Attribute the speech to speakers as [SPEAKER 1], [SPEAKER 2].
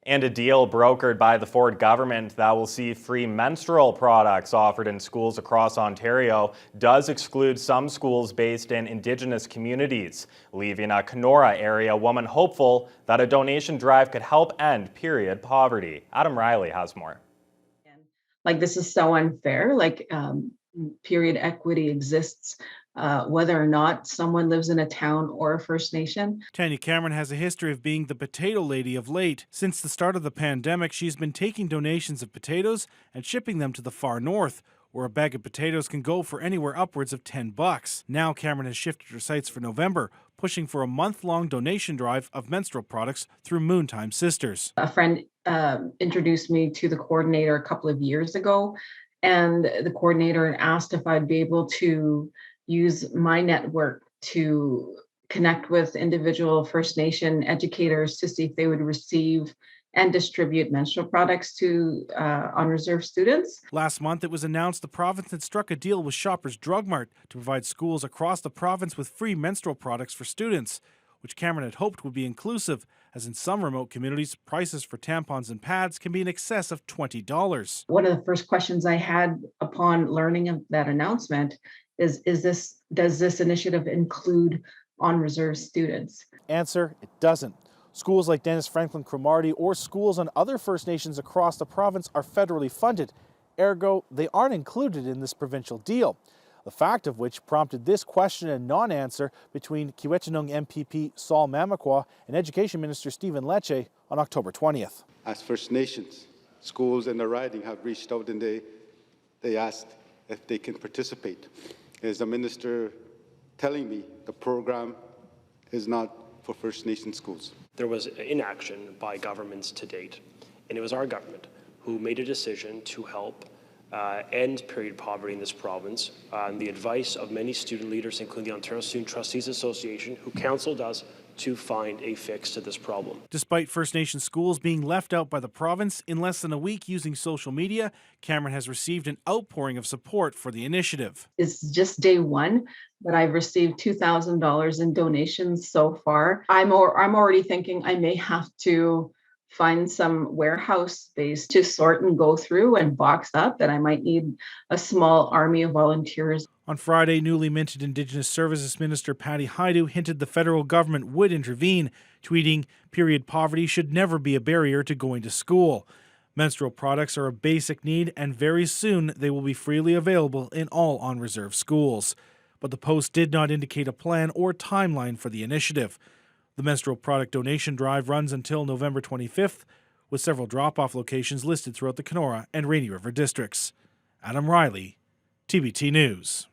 [SPEAKER 1] And a deal brokered by the Ford government that will see free menstrual products offered in schools across Ontario does exclude some schools based in Indigenous communities, leaving a Kenora area woman hopeful that a donation drive could help end period poverty. Adam Riley has more.
[SPEAKER 2] Like, this is so unfair. Period equity exists whether or not someone lives in a town or a First Nation.
[SPEAKER 3] Tanya Cameron has a history of being the potato lady of late. Since the start of the pandemic, she's been taking donations of potatoes and shipping them to the far north, where a bag of potatoes can go for anywhere upwards of $10. Now Cameron has shifted her sights for November, pushing for a month-long donation drive of menstrual products through Moontime Sisters.
[SPEAKER 2] A friend introduced me to the coordinator a couple of years ago, and the coordinator asked if I'd be able to use my network to connect with individual First Nation educators to see if they would receive and distribute menstrual products to on-reserve students.
[SPEAKER 3] Last month, it was announced the province had struck a deal with Shoppers Drug Mart to provide schools across the province with free menstrual products for students, which Cameron had hoped would be inclusive, as in some remote communities, prices for tampons and pads can be in excess of $20.
[SPEAKER 2] One of the first questions I had upon learning of that announcement is does this initiative include on-reserve students?
[SPEAKER 3] Answer, it doesn't. Schools like Dennis Franklin Cromarty or schools on other First Nations across the province are federally funded. Ergo, they aren't included in this provincial deal. The fact of which prompted this question and non-answer between Kiiwetinoong MPP Saul Mamakwa and Education Minister Stephen Lecce on October 20th.
[SPEAKER 4] As First Nations, schools in the riding have reached out and they asked if they can participate. Is the minister telling me the program is not for First Nation schools?
[SPEAKER 5] There was inaction by governments to date, and it was our government who made a decision to help end period poverty in this province on the advice of many student leaders, including the Ontario Student Trustees Association, who counseled us to find a fix to this problem.
[SPEAKER 3] Despite First Nation schools being left out by the province, in less than a week using social media, Cameron has received an outpouring of support for the initiative.
[SPEAKER 2] It's just day one, but I've received $2,000 in donations so far. I'm already thinking I may have to find some warehouse space to sort and go through and box up, and I might need a small army of volunteers.
[SPEAKER 3] On Friday, newly minted Indigenous Services Minister Patty Haidu hinted the federal government would intervene, tweeting, "Period poverty should never be a barrier to going to school. Menstrual products are a basic need, and very soon they will be freely available in all on-reserve schools." But the post did not indicate a plan or timeline for the initiative. The menstrual product donation drive runs until November 25th, with several drop-off locations listed throughout the Kenora and Rainy River districts. Adam Riley, TBT News.